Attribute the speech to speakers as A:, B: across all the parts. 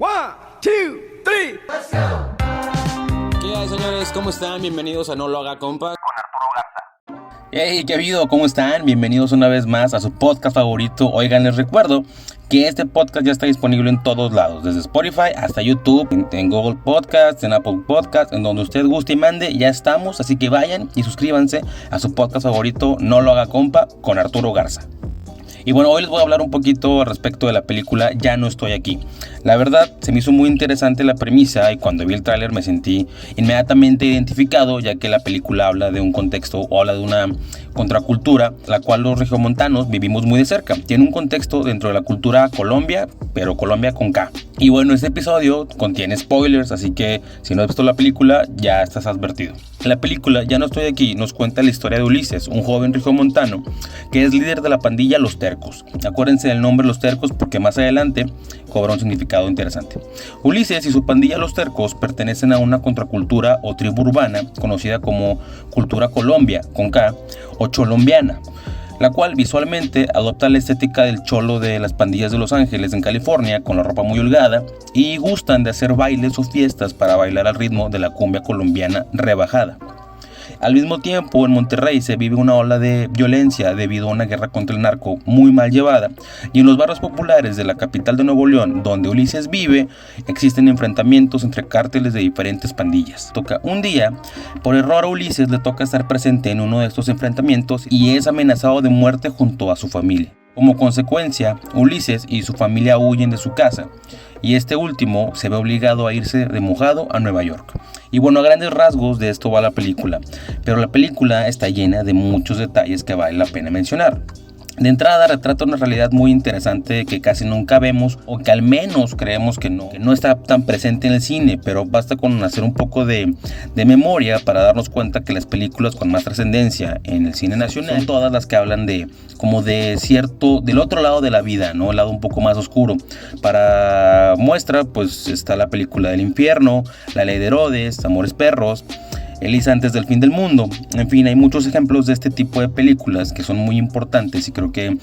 A: One, two, three.
B: ¿Qué hay, señores? ¿Cómo están? Bienvenidos a No Lo Haga Compa.
C: Hey, ¿qué ha habido? ¿Cómo están? Bienvenidos una vez más a su podcast favorito. Oigan, les recuerdo que este podcast ya está disponible en todos lados, desde Spotify hasta YouTube, en Google Podcasts, en Apple Podcasts, en donde usted guste y mande, ya estamos. Así que vayan y suscríbanse a su podcast favorito, No Lo Haga Compa, con Arturo Garza. Y bueno, hoy les voy a hablar un poquito respecto de la película Ya no estoy aquí. La verdad, se me hizo muy interesante la premisa y cuando vi el tráiler me sentí inmediatamente identificado, ya que la película habla de un contexto o habla de una contracultura, la cual los regiomontanos vivimos muy de cerca. Tiene un contexto dentro de la cultura Colombia, pero Colombia con K. Y bueno, este episodio contiene spoilers, así que si no has visto la película, ya estás advertido. La película Ya no estoy aquí nos cuenta la historia de Ulises, un joven regiomontano que es líder de la pandilla Los Tercos. Acuérdense del nombre Los Tercos porque más adelante cobra un significado interesante. Ulises y su pandilla Los Tercos pertenecen a una contracultura o tribu urbana conocida como Cultura Colombia, con K, o Cholombiana, la cual visualmente adopta la estética del cholo de las pandillas de Los Ángeles en California, con la ropa muy holgada, y gustan de hacer bailes o fiestas para bailar al ritmo de la cumbia colombiana rebajada. Al mismo tiempo, en Monterrey se vive una ola de violencia debido a una guerra contra el narco muy mal llevada, y en los barrios populares de la capital de Nuevo León, donde Ulises vive, existen enfrentamientos entre cárteles de diferentes pandillas. Un día, por error a Ulises le toca estar presente en uno de estos enfrentamientos y es amenazado de muerte junto a su familia. Como consecuencia, Ulises y su familia huyen de su casa y este último se ve obligado a irse de mojado a Nueva York. Y bueno, a grandes rasgos de esto va la película, pero la película está llena de muchos detalles que vale la pena mencionar. De entrada retrata una realidad muy interesante que casi nunca vemos o que al menos creemos que no está tan presente en el cine, pero basta con hacer un poco de memoria para darnos cuenta que las películas con más trascendencia en el cine nacional son todas las que hablan de cierto, del otro lado de la vida, ¿no? El lado un poco más oscuro. Para muestra pues está la película del infierno, La Ley de Herodes, Amores Perros, Elisa antes del fin del mundo. En fin, hay muchos ejemplos de este tipo de películas que son muy importantes y creo que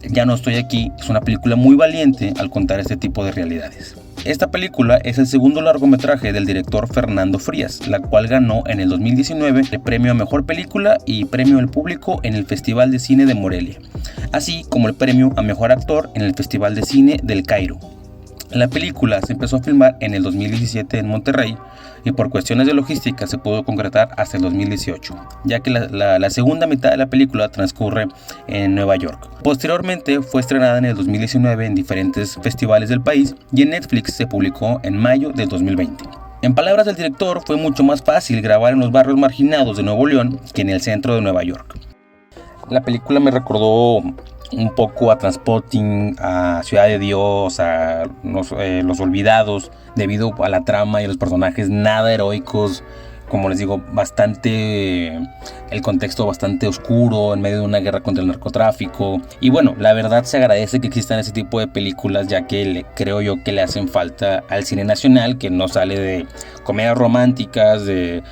C: Ya no estoy aquí es una película muy valiente al contar este tipo de realidades. Esta película es el segundo largometraje del director Fernando Frías, la cual ganó en el 2019 el premio a Mejor Película y premio del Público en el Festival de Cine de Morelia, así como el premio a Mejor Actor en el Festival de Cine del Cairo. La película se empezó a filmar en el 2017 en Monterrey y por cuestiones de logística se pudo concretar hasta el 2018, ya que la segunda mitad de la película transcurre en Nueva York. Posteriormente fue estrenada en el 2019 en diferentes festivales del país y en Netflix se publicó en mayo del 2020. En palabras del director, fue mucho más fácil grabar en los barrios marginados de Nuevo León que en el centro de Nueva York. La película me recordó un poco a Transpotting, a Ciudad de Dios, a Los Olvidados, debido a la trama y a los personajes nada heroicos. Como les digo, el contexto bastante oscuro en medio de una guerra contra el narcotráfico. Y bueno, la verdad se agradece que existan ese tipo de películas, ya que creo yo que le hacen falta al cine nacional, que no sale de comedias románticas, de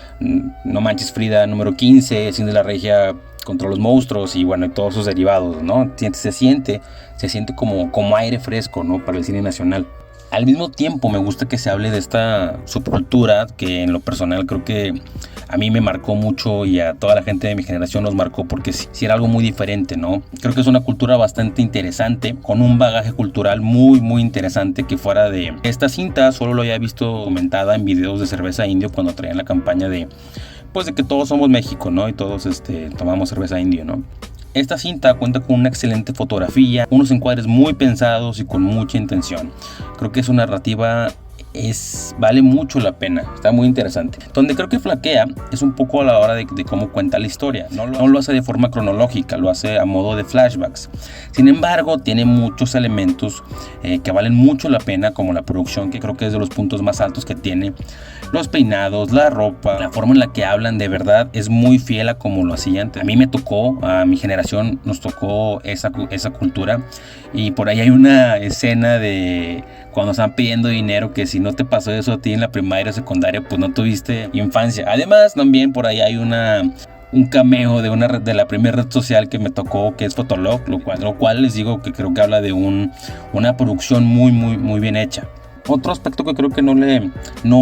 C: No Manches Frida número 15, Cine de la Regia contra los monstruos y bueno, y todos sus derivados, ¿no? Se siente como aire fresco, ¿no? Para el cine nacional. Al mismo tiempo me gusta que se hable de esta subcultura que en lo personal creo que a mí me marcó mucho y a toda la gente de mi generación nos marcó porque sí era algo muy diferente, ¿no? Creo que es una cultura bastante interesante, con un bagaje cultural muy muy interesante que fuera de esta cinta solo lo había visto comentada en videos de cerveza indio cuando traían la campaña de que todos somos México, ¿no? Y todos tomamos cerveza indio, ¿no? Esta cinta cuenta con una excelente fotografía, unos encuadres muy pensados y con mucha intención. Creo que su narrativa vale mucho la pena, está muy interesante. Donde creo que flaquea es un poco a la hora de cómo cuenta la historia. No lo hace de forma cronológica, lo hace a modo de flashbacks. Sin embargo, tiene muchos elementos que valen mucho la pena, como la producción, que creo que es de los puntos más altos que tiene. Los peinados, la ropa, la forma en la que hablan, de verdad es muy fiel a como lo hacían. A mí me tocó, a mi generación nos tocó esa cultura. Y por ahí hay una escena de cuando están pidiendo dinero, que si no te pasó eso a ti en la primaria o secundaria, pues no tuviste infancia. Además, también por ahí hay un cameo de la primera red social que me tocó, que es Fotolog, lo cual les digo que creo que habla de una producción muy muy muy bien hecha. Otro aspecto que creo que no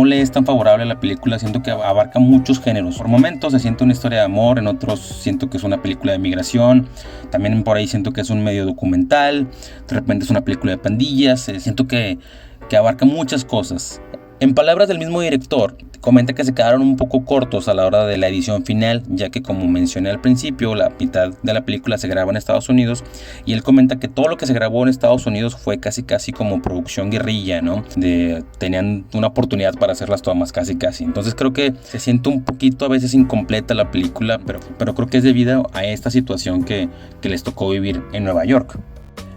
C: le es tan favorable a la película, siento que abarca muchos géneros. Por momentos se siente una historia de amor, en otros siento que es una película de migración, también por ahí siento que es un medio documental, de repente es una película de pandillas, siento que abarca muchas cosas. En palabras del mismo director, comenta que se quedaron un poco cortos a la hora de la edición final, ya que como mencioné al principio, la mitad de la película se graba en Estados Unidos, y él comenta que todo lo que se grabó en Estados Unidos fue casi como producción guerrilla, ¿no? Tenían una oportunidad para hacer las tomas casi. Entonces creo que se siente un poquito a veces incompleta la película, pero creo que es debido a esta situación que les tocó vivir en Nueva York.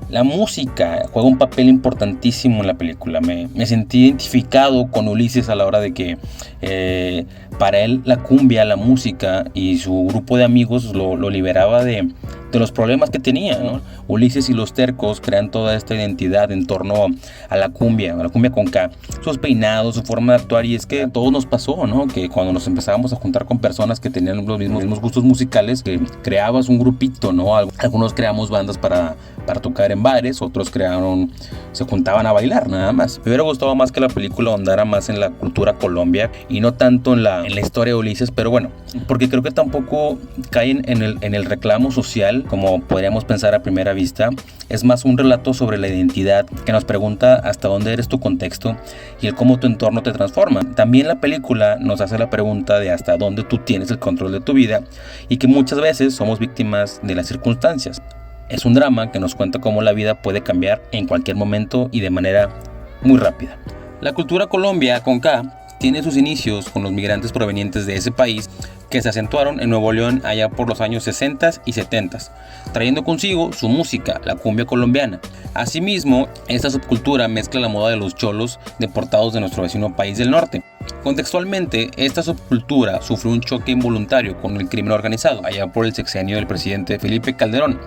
C: La música juega un papel importantísimo en la película. Me sentí identificado con Ulises a la hora de que para él la cumbia, la música y su grupo de amigos lo liberaba de los problemas que tenía, ¿no? Ulises y los Tercos crean toda esta identidad en torno a la cumbia con K, sus peinados, su forma de actuar, y es que a todos nos pasó, ¿no? Que cuando nos empezábamos a juntar con personas que tenían los mismos gustos musicales, que creabas un grupito, ¿no? Algunos creamos bandas para tocar en bares, otros se juntaban a bailar nada más. Me hubiera gustado más que la película ahondara más en la cultura Colombia y no tanto en la historia de Ulises, pero bueno, porque creo que tampoco caen en el reclamo social como podríamos pensar a primera vista. Es más un relato sobre la identidad que nos pregunta hasta dónde eres tu contexto y el cómo tu entorno te transforma. También la película nos hace la pregunta de hasta dónde tú tienes el control de tu vida y que muchas veces somos víctimas de las circunstancias. Es un drama que nos cuenta cómo la vida puede cambiar en cualquier momento y de manera muy rápida. La cultura Colombia con K tiene sus inicios con los migrantes provenientes de ese país que se acentuaron en Nuevo León allá por los años 60 y 70, trayendo consigo su música, la cumbia colombiana. Asimismo, esta subcultura mezcla la moda de los cholos deportados de nuestro vecino país del norte. Contextualmente, esta subcultura sufrió un choque involuntario con el crimen organizado allá por el sexenio del presidente Felipe Calderón,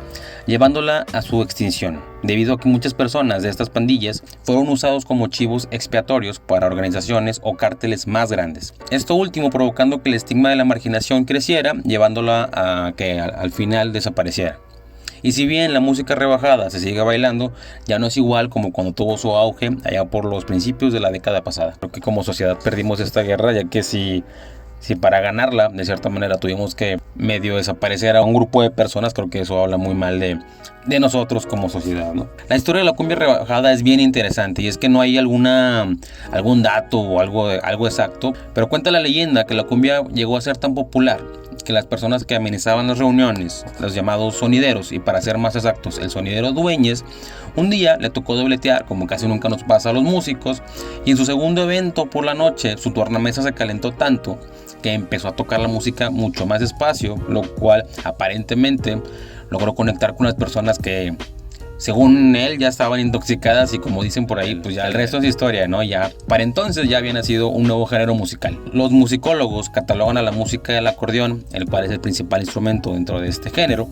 C: llevándola a su extinción, debido a que muchas personas de estas pandillas fueron usados como chivos expiatorios para organizaciones o cárteles más grandes. Esto último provocando que el estigma de la marginación creciera, llevándola a que al final desapareciera. Y si bien la música rebajada se sigue bailando, ya no es igual como cuando tuvo su auge allá por los principios de la década pasada. Creo que como sociedad perdimos esta guerra, ya que si para ganarla de cierta manera tuvimos que medio desaparecer a un grupo de personas, creo que eso habla muy mal de nosotros como sociedad, ¿no? La historia de la cumbia rebajada es bien interesante, y es que no hay algún dato o algo exacto, pero cuenta la leyenda que la cumbia llegó a ser tan popular que las personas que amenizaban las reuniones, los llamados sonideros, y para ser más exactos, el sonidero Dueñez, un día le tocó dobletear, como casi nunca nos pasa a los músicos, y en su segundo evento por la noche su tornamesa se calentó tanto que empezó a tocar la música mucho más despacio, lo cual aparentemente logró conectar con las personas que, según él, ya estaban intoxicadas, y como dicen por ahí, pues ya el resto es historia, ¿no? Ya para entonces ya había nacido un nuevo género musical. Los musicólogos catalogan a la música del acordeón, el cual es el principal instrumento dentro de este género,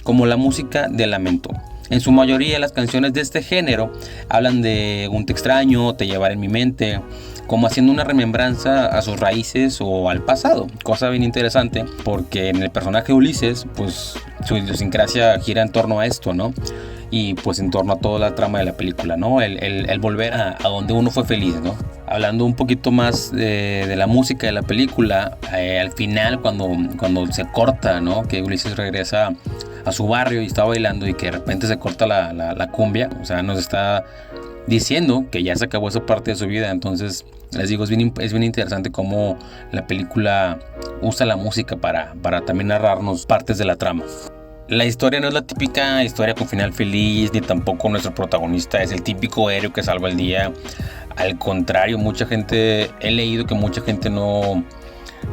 C: como la música de lamento. En su mayoría las canciones de este género hablan de un te extraño, te llevaré en mi mente, como haciendo una remembranza a sus raíces o al pasado. Cosa bien interesante, porque en el personaje Ulises, pues su idiosincrasia gira en torno a esto, ¿no? Y pues en torno a toda la trama de la película, ¿no? El volver a donde uno fue feliz, ¿no? Hablando un poquito más de la música de la película, al final cuando se corta, ¿no? Que Ulises regresa a su barrio y está bailando y que de repente se corta la cumbia, o sea, nos está diciendo que ya se acabó esa parte de su vida. Entonces les digo, es bien interesante cómo la película usa la música para también narrarnos partes de la trama. La historia no es la típica historia con final feliz, ni tampoco nuestro protagonista es el típico héroe que salva el día. Al contrario, he leído que mucha gente no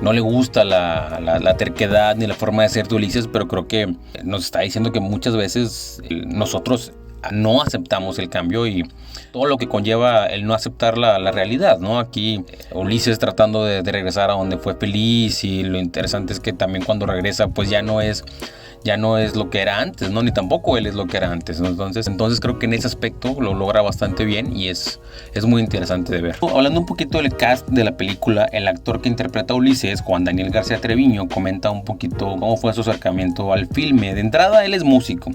C: le gusta la terquedad ni la forma de ser de Ulises, pero creo que nos está diciendo que muchas veces nosotros no aceptamos el cambio y todo lo que conlleva el no aceptar la realidad, ¿no? Aquí Ulises tratando de regresar a donde fue feliz, y lo interesante es que también cuando regresa pues ya no es lo que era antes, ¿no? Ni tampoco él es lo que era antes, ¿no? Entonces creo que en ese aspecto lo logra bastante bien y es muy interesante de ver. Hablando un poquito del cast de la película, el actor que interpreta a Ulises, Juan Daniel García Treviño, comenta un poquito cómo fue su acercamiento al filme. De entrada, él es músico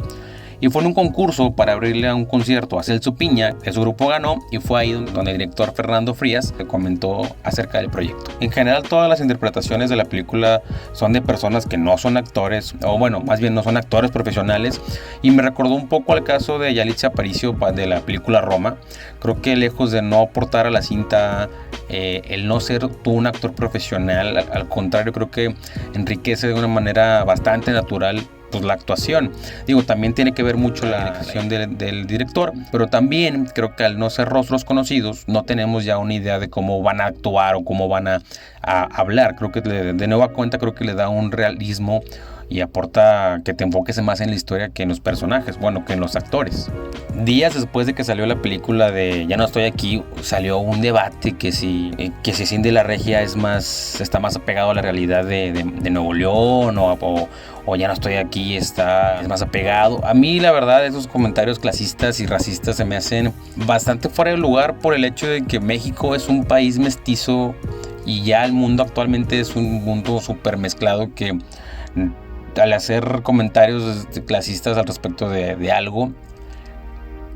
C: y fue en un concurso para abrirle a un concierto a Celso Piña, que su grupo ganó, y fue ahí donde el director Fernando Frías le comentó acerca del proyecto. En general, todas las interpretaciones de la película son de personas que no son actores, o bueno, más bien no son actores profesionales, y me recordó un poco al caso de Yalitza Aparicio de la película Roma. Creo que lejos de no aportar a la cinta el no ser tú un actor profesional, al contrario, creo que enriquece de una manera bastante natural pues la actuación. Digo, también tiene que ver mucho la dirección del director, pero también creo que al no ser rostros conocidos no tenemos ya una idea de cómo van a actuar o cómo van a hablar. Creo que de nueva cuenta creo que le da un realismo y aporta que te enfoques más en la historia que en los personajes, bueno, que en los actores. Días después de que salió la película de Ya no estoy aquí, salió un debate que si Cindy la Regia está más apegado a la realidad de Nuevo León o Ya no estoy aquí es más apegado. A mí la verdad esos comentarios clasistas y racistas se me hacen bastante fuera de lugar por el hecho de que México es un país mestizo y ya el mundo actualmente es un mundo súper mezclado que al hacer comentarios clasistas al respecto de algo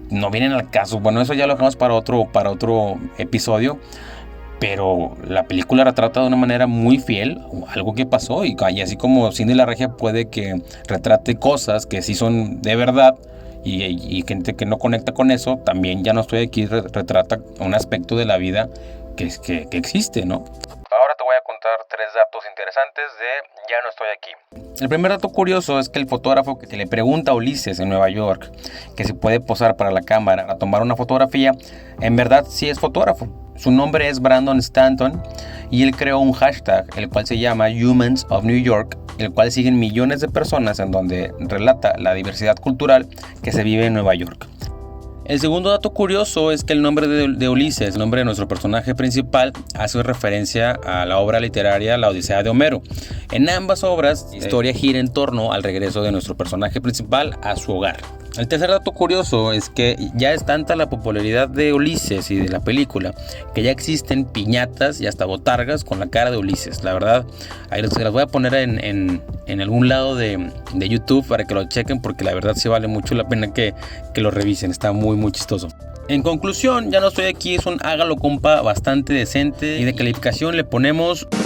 C: no vienen al caso. Bueno, eso ya lo dejamos para otro episodio, pero la película retrata de una manera muy fiel algo que pasó y así como Cindy la Regia puede que retrate cosas que sí son de verdad y gente que no conecta con eso, también Ya no estoy aquí retrata un aspecto de la vida que existe, ¿no? Ahora te voy a contar 3 datos interesantes de Ya no estoy aquí. El primer dato curioso es que el fotógrafo que le pregunta a Ulises en Nueva York que si puede posar para la cámara a tomar una fotografía, en verdad sí es fotógrafo. Su nombre es Brandon Stanton y él creó un hashtag, el cual se llama Humans of New York, el cual siguen millones de personas en donde relata la diversidad cultural que se vive en Nueva York. El segundo dato curioso es que el nombre de Ulises, el nombre de nuestro personaje principal, hace referencia a la obra literaria La Odisea de Homero. En ambas obras, la historia gira en torno al regreso de nuestro personaje principal a su hogar. El tercer dato curioso es que ya es tanta la popularidad de Ulises y de la película que ya existen piñatas y hasta botargas con la cara de Ulises. La verdad, ahí se las voy a poner en algún lado de YouTube para que lo chequen, porque la verdad sí vale mucho la pena que lo revisen. Está muy chistoso. En conclusión, Ya no estoy aquí es un hágalo compa bastante decente y de calificación le ponemos 8.5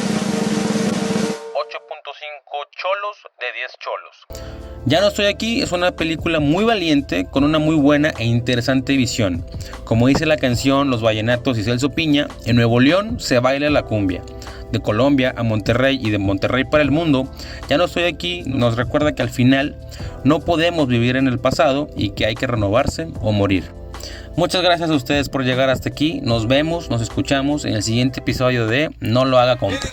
C: cholos de 10 cholos. Ya no estoy aquí es una película muy valiente con una muy buena e interesante visión. Como dice la canción Los Vallenatos y Celso Piña, en Nuevo León se baila la cumbia. De Colombia a Monterrey y de Monterrey para el mundo, Ya no estoy aquí nos recuerda que al final no podemos vivir en el pasado y que hay que renovarse o morir. Muchas gracias a ustedes por llegar hasta aquí. Nos vemos, nos escuchamos en el siguiente episodio de No lo haga compa.